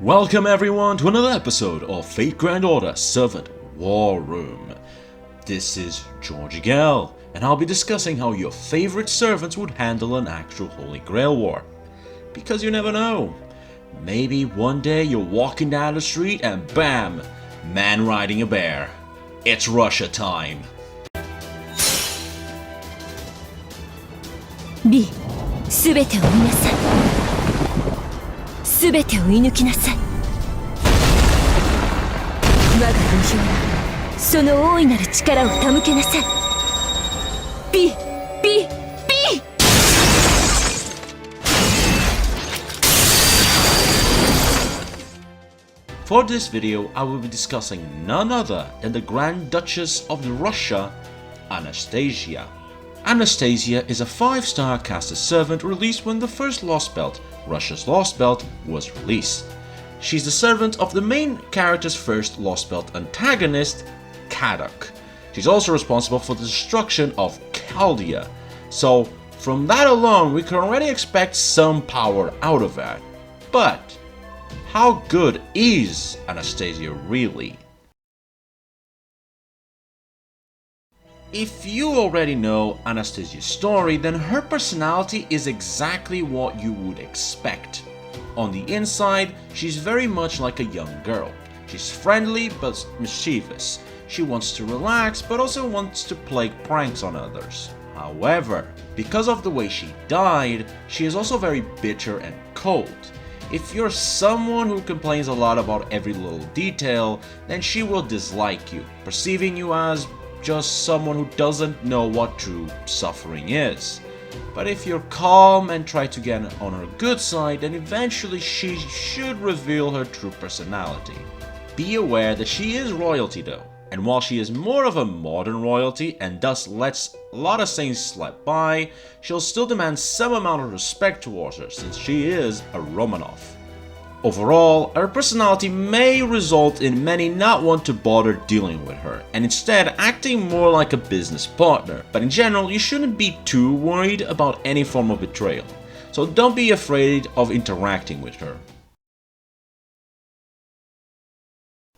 Welcome everyone to another episode of Fate Grand Order Servant War Room. This is Holy Grail, and I'll be discussing how your favorite servants would handle an actual Holy Grail War. Because you never know. Maybe one day you're walking down the street and bam! Man riding a bear. It's Russia time. B、すべてを見なさい。すべてを射抜きなさい。我が流氷にその大いなる力を手向けなさい。B、B、B。For this video, I will be discussing none other than the Grand Duchess of Russia, Anastasia. Anastasia is a 5-star caster servant released when the first Lostbelt, Russia's Lostbelt, was released. She's the servant of the main character's first Lostbelt antagonist, Kadok. She's also responsible for the destruction of Chaldea, so from that alone we can already expect some power out of her. But how good is Anastasia really? If you already know Anastasia's story, then her personality is exactly what you would expect. On the inside, she's very much like a young girl. She's friendly but mischievous. She wants to relax but also wants to play pranks on others. However, because of the way she died, she is also very bitter and cold. If you're someone who complains a lot about every little detail, then she will dislike you, perceiving you as just someone who doesn't know what true suffering is. But if you're calm and try to get on her good side, then eventually she should reveal her true personality. Be aware that she is royalty though, and while she is more of a modern royalty and thus lets a lot of things slip by, she'll still demand some amount of respect towards her since she is a Romanov. Overall, her personality may result in many not want to bother dealing with her, and instead acting more like a business partner, but in general you shouldn't be too worried about any form of betrayal, so don't be afraid of interacting with her.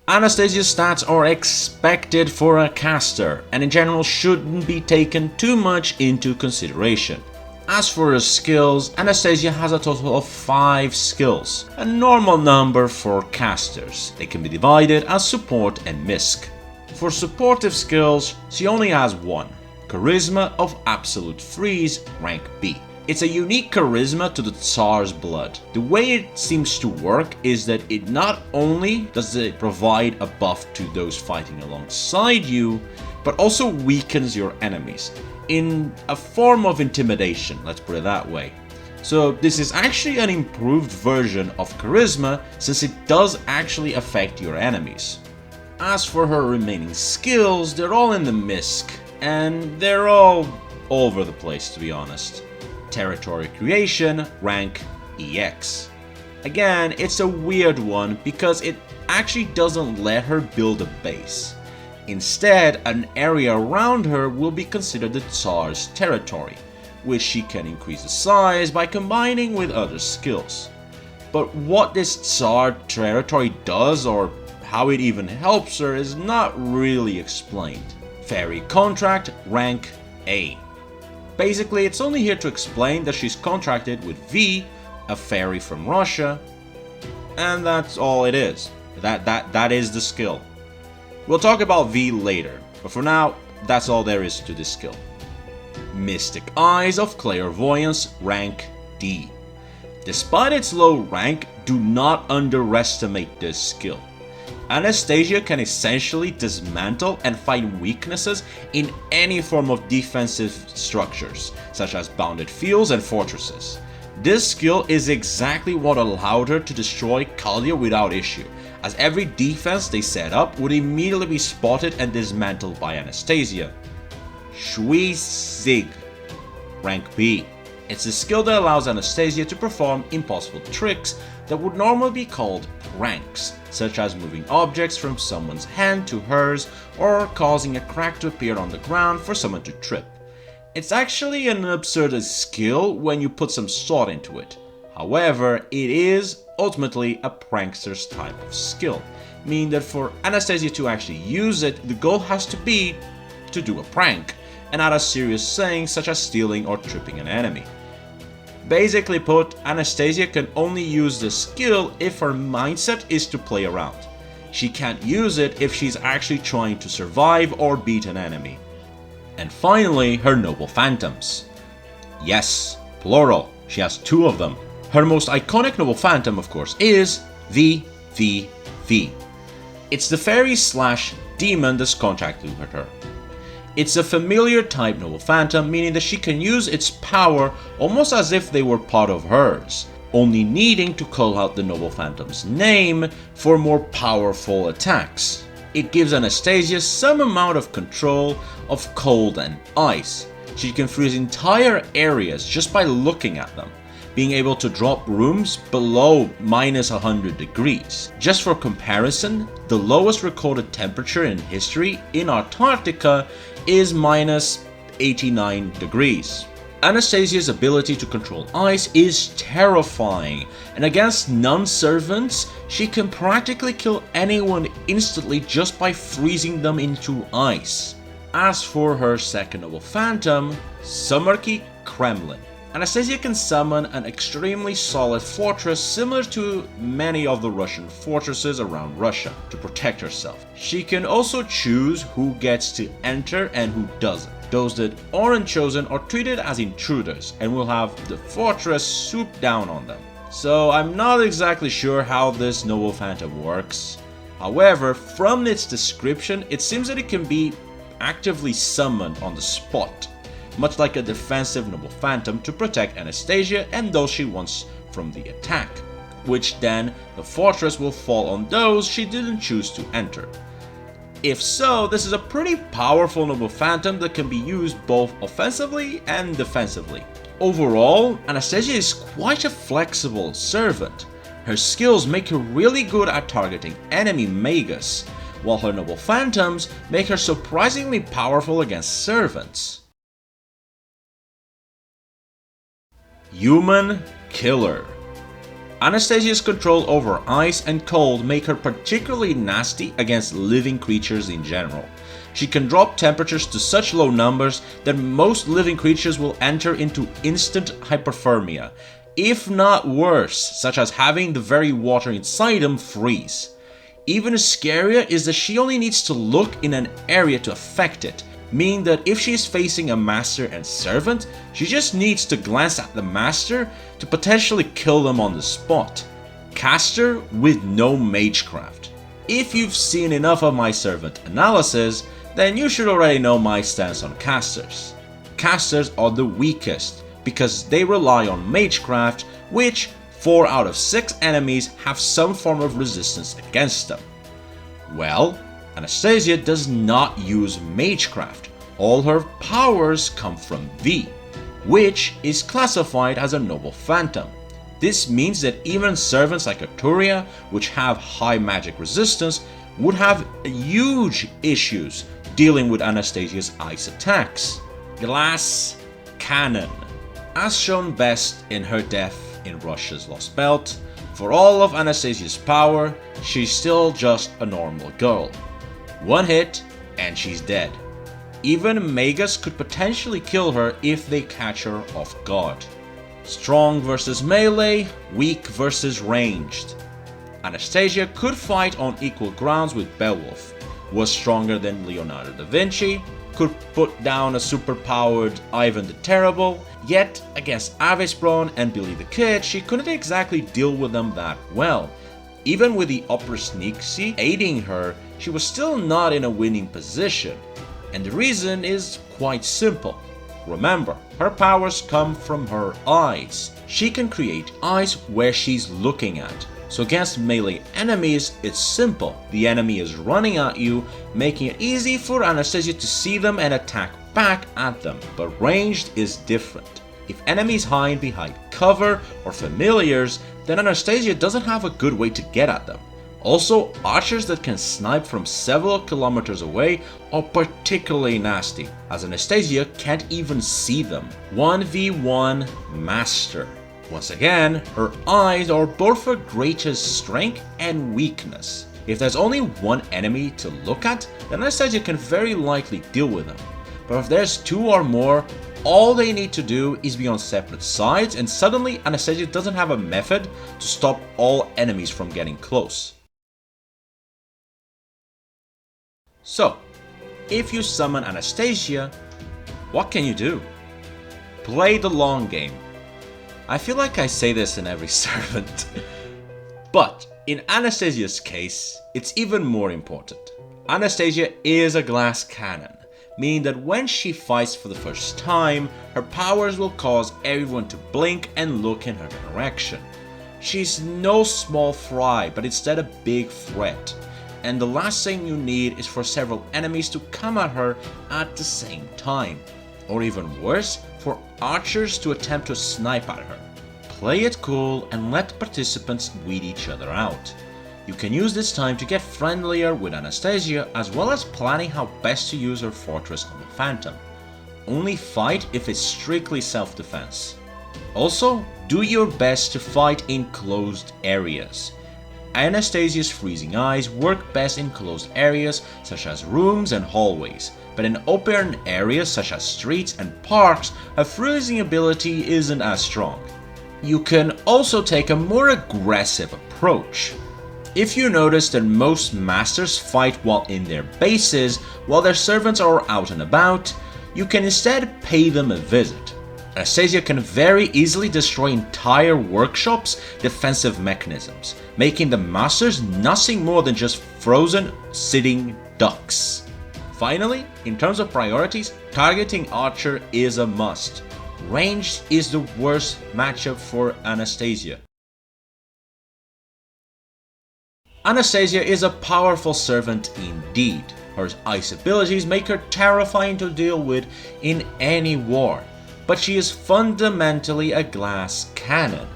Anastasia's stats are expected for a caster, and in general shouldn't be taken too much into consideration. As for her skills, Anastasia has a total of 5 skills, a normal number for casters. They can be divided as support and misc. For supportive skills, she only has 1, Charisma of Absolute Freeze, rank B. It's a unique charisma to the Tsar's blood. The way it seems to work is that it not only does it provide a buff to those fighting alongside you, but also weakens your enemies. In a form of intimidation, let's put it that way. So this is actually an improved version of Charisma since it does actually affect your enemies. As for her remaining skills, they're all in the misc, and they're all over the place to be honest. Territory Creation, rank EX. Again, it's a weird one because it actually doesn't let her build a base. Instead, an area around her will be considered the Tsar's territory, which she can increase the size by combining with other skills. But what this Tsar territory does or how it even helps her is not really explained. Fairy Contract, rank A. Basically, it's only here to explain that she's contracted with V, a fairy from Russia, and that's all it is. That is the skill. We'll talk about V later, but for now, that's all there is to this skill. Mystic Eyes of Clairvoyance, rank D. Despite its low rank, do not underestimate this skill. Anastasia can essentially dismantle and find weaknesses in any form of defensive structures, such as bounded fields and fortresses. This skill is exactly what allowed her to destroy Chaldea without issue, as every defense they set up would immediately be spotted and dismantled by Anastasia. Shui Sig, rank B. It's a skill that allows Anastasia to perform impossible tricks that would normally be called pranks, such as moving objects from someone's hand to hers or causing a crack to appear on the ground for someone to trip. It's actually an absurd skill when you put some thought into it. However, it is ultimately a prankster's type of skill, meaning that for Anastasia to actually use it, the goal has to be to do a prank, and not a serious thing such as stealing or tripping an enemy. Basically put, Anastasia can only use this skill if her mindset is to play around. She can't use it if she's actually trying to survive or beat an enemy. And finally, her noble phantoms. Yes, plural, she has 2 of them. Her most iconic noble phantom, of course, is the. It's the fairy / demon that's contracted with her. It's a familiar type noble phantom, meaning that she can use its power almost as if they were part of hers, only needing to call out the noble phantom's name for more powerful attacks. It gives Anastasia some amount of control of cold and ice. She can freeze entire areas just by looking at them, being able to drop rooms below -100 degrees. Just for comparison, the lowest recorded temperature in history in Antarctica is -89 degrees. Anastasia's ability to control ice is terrifying, and against non-servants, she can practically kill anyone instantly just by freezing them into ice. As for her second noble phantom, Summerky Kremlin. Anastasia can summon an extremely solid fortress similar to many of the Russian fortresses around Russia to protect herself. She can also choose who gets to enter and who doesn't. Those that aren't chosen are treated as intruders and will have the fortress swoop down on them. So I'm not exactly sure how this noble phantom works. However, from its description, it seems that it can be actively summoned on the spot, much like a defensive noble phantom to protect Anastasia and those she wants from the attack, which then the fortress will fall on those she didn't choose to enter. If so, this is a pretty powerful noble phantom that can be used both offensively and defensively. Overall, Anastasia is quite a flexible servant. Her skills make her really good at targeting enemy magus, while her noble phantoms make her surprisingly powerful against servants. Human Killer. Anastasia's control over ice and cold make her particularly nasty against living creatures in general. She can drop temperatures to such low numbers that most living creatures will enter into instant hypothermia, if not worse, such as having the very water inside them freeze. Even scarier is that she only needs to look in an area to affect it, meaning that if she is facing a master and servant, she just needs to glance at the master to potentially kill them on the spot. Caster with no magecraft. If you've seen enough of my servant analysis, then you should already know my stance on casters. Casters are the weakest because they rely on magecraft, which 4 out of 6 enemies have some form of resistance against them. Well, Anastasia does not use magecraft. All her powers come from V, which is classified as a noble phantom. This means that even servants like Arturia, which have high magic resistance, would have huge issues dealing with Anastasia's ice attacks. Glass Cannon. As shown best in her death in Russia's Lostbelt, for all of Anastasia's power, she's still just a normal girl. One hit and she's dead. Even Magus could potentially kill her if they catch her off guard. Strong versus melee, weak versus ranged. Anastasia could fight on equal grounds with Beowulf, was stronger than Leonardo da Vinci, could put down a superpowered Ivan the Terrible, yet against Avesbron and Billy the Kid she couldn't exactly deal with them that well. Even with the upper sneaksy aiding her, she was still not in a winning position, and the reason is quite simple. Remember, her powers come from her eyes. She can create eyes where she's looking at, so against melee enemies it's simple. The enemy is running at you, making it easy for Anastasia to see them and attack back at them, but ranged is different. If enemies hide behind cover or familiars, then Anastasia doesn't have a good way to get at them. Also, archers that can snipe from several kilometers away are particularly nasty, as Anastasia can't even see them. 1v1 Master. Once again, her eyes are both her greatest strength and weakness. If there's only one enemy to look at, then Anastasia can very likely deal with them. But if there's two or more, all they need to do is be on separate sides, and suddenly Anastasia doesn't have a method to stop all enemies from getting close. So, if you summon Anastasia, what can you do? Play the long game. I feel like I say this in every servant. But in Anastasia's case, it's even more important. Anastasia is a glass cannon, meaning that when she fights for the first time, her powers will cause everyone to blink and look in her direction. She's no small fry, but instead a big threat. And the last thing you need is for several enemies to come at her at the same time. Or even worse, for archers to attempt to snipe at her. Play it cool and let participants weed each other out. You can use this time to get friendlier with Anastasia, as well as planning how best to use her fortress on the Phantom. Only fight if it's strictly self-defense. Also, do your best to fight in closed areas. Anastasia's freezing eyes work best in closed areas such as rooms and hallways, but in open areas such as streets and parks, her freezing ability isn't as strong. You can also take a more aggressive approach. If you notice that most masters fight while in their bases, while their servants are out and about, you can instead pay them a visit. Anastasia can very easily destroy entire workshops' defensive mechanisms, making the masters nothing more than just frozen sitting ducks. Finally, in terms of priorities, targeting Archer is a must. Ranged is the worst matchup for Anastasia. Anastasia is a powerful servant indeed. Her ice abilities make her terrifying to deal with in any war, but she is fundamentally a glass cannon.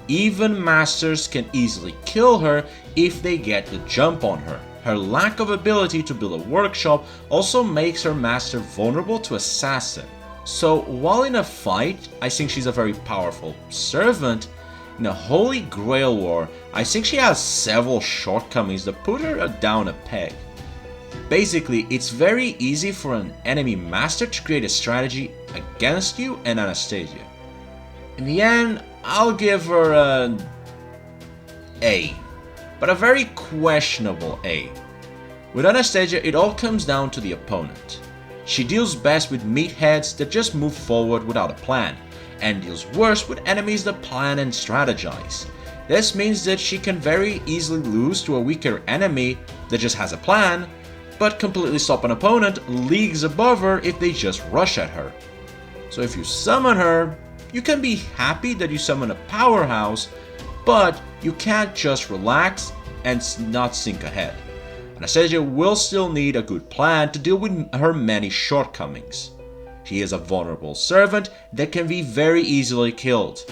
Even masters can easily kill her if they get the jump on her. Her lack of ability to build a workshop also makes her master vulnerable to assassin. So while in a fight, I think she's a very powerful servant, in a Holy Grail War, I think she has several shortcomings that put her down a peg. Basically, it's very easy for an enemy master to create a strategy against you and Anastasia. In the end, I'll give her an A, but a very questionable A. With Anastasia, it all comes down to the opponent. She deals best with meatheads that just move forward without a plan, and deals worse with enemies that plan and strategize. This means that she can very easily lose to a weaker enemy that just has a plan, but completely stop an opponent leagues above her if they just rush at her. So if you summon her, you can be happy that you summon a powerhouse, but you can't just relax and not think ahead. Anastasia will still need a good plan to deal with her many shortcomings. She is a vulnerable servant that can be very easily killed.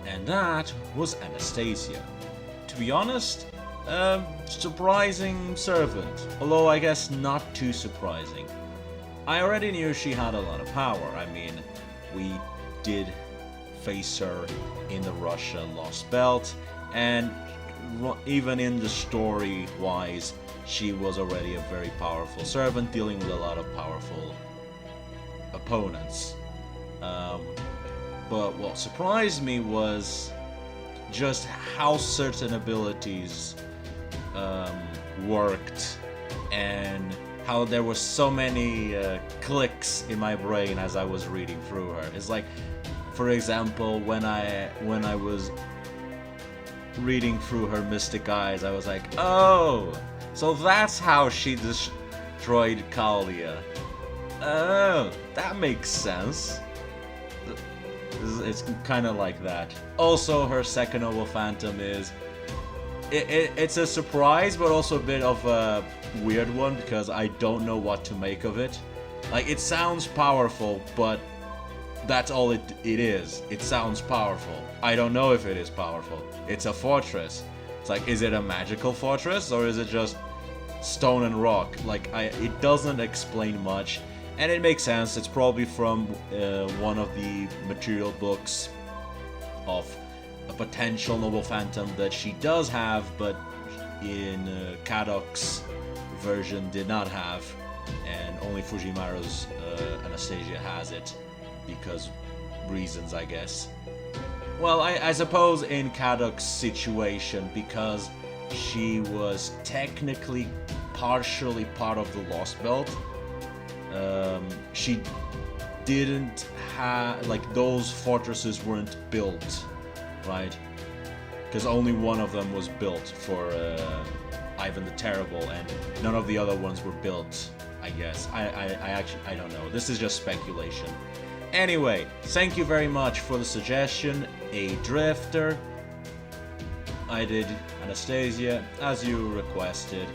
And that was Anastasia. To be honest, surprising servant, although I guess not too surprising. I already knew she had a lot of power. I mean, we did face her in the Russia Lostbelt, and even in the story-wise, she was already a very powerful servant dealing with a lot of powerful opponents. But what surprised me was just how certain abilities worked, and how there were so many clicks in my brain as I was reading through her. It's like, for example, when I was reading through her mystic eyes, I was like, oh, so that's how she destroyed Kalia. Oh, that makes sense. It's kind of like that. Also, her second noble Phantom is... It's a surprise, but also a bit of a weird one, because I don't know what to make of it. Like, it sounds powerful, but that's all it is. It sounds powerful. I don't know if it is powerful. It's a fortress. It's like, is it a magical fortress or is it just stone and rock? Like, it doesn't explain much, and it makes sense. It's probably from one of the material books of a potential noble phantom that she does have, but in Kadok's version did not have, and only Fujimaru's Anastasia has it, because reasons, I guess. Well, I suppose in Kadok's situation, because she was technically partially part of the Lostbelt, she didn't have, like, those fortresses weren't built, right? Because only one of them was built for Ivan the Terrible, and none of the other ones were built, I guess. I don't know. This is just speculation. Anyway, thank you very much for the suggestion, A Drifter. I did Anastasia, as you requested.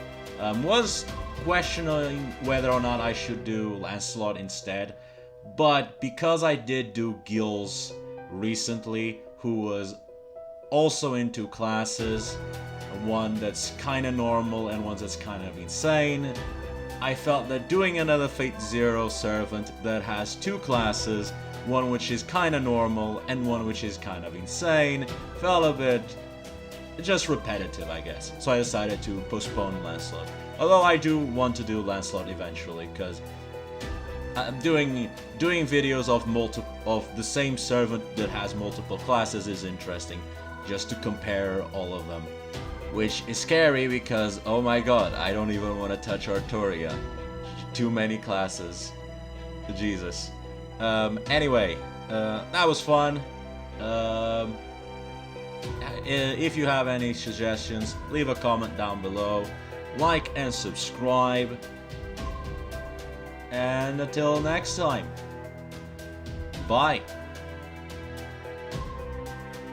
Was questioning whether or not I should do Lancelot instead, but because I did do Gilles recently, who was also into classes, one that's kinda normal and one that's kind of insane, I felt that doing another Fate Zero servant that has two classes, one which is kinda normal and one which is kind of insane, felt a bit just repetitive, I guess. So I decided to postpone Lancelot. Although I do want to do Lancelot eventually, because doing videos of the same servant that has multiple classes is interesting, just to compare all of them. Which is scary because, oh my god, I don't even want to touch Arturia. Too many classes. Jesus. Anyway, that was fun. If you have any suggestions, leave a comment down below. Like and subscribe. And until next time. Bye.